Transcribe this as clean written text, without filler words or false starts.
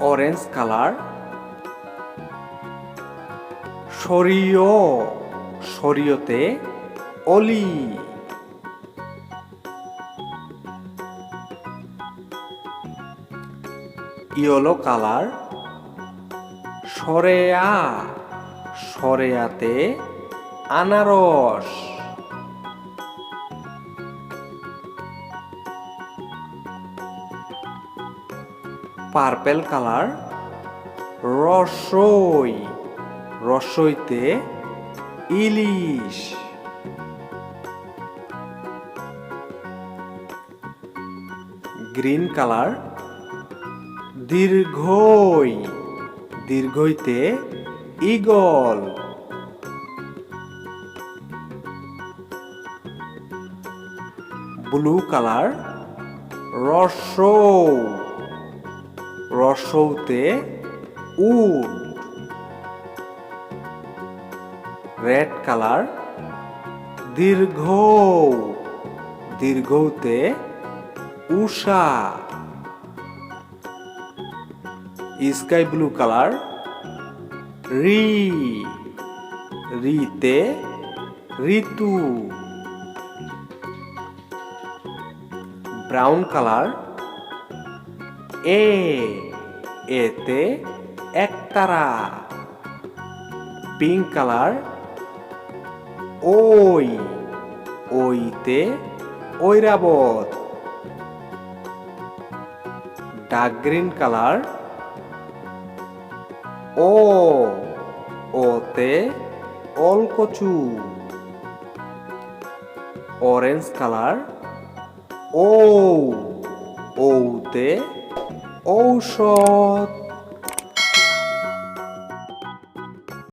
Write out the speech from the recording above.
Orange colour. সরিয়, সরিয়তে অলি। Yellow colour. সরেয়া, সরেয়াতে আনারস। Purple colour. রসই, রসইতে ইলিশ। Green colour. দীর্ঘই, দীর্ঘইতে ঈগল। Blue colour. রসৌ, রসৌতে উট। Red colour. দীর্ঘ, দীর্ঘতে উষা। Sky blue colour. রি, রিতে ঋতু। Brown colour. এতে একতারা। Pink colour. ওইতে ঐরাবত। Dark green colour. ওতে অলকচু। Orange colour. ওতে ঔষধ।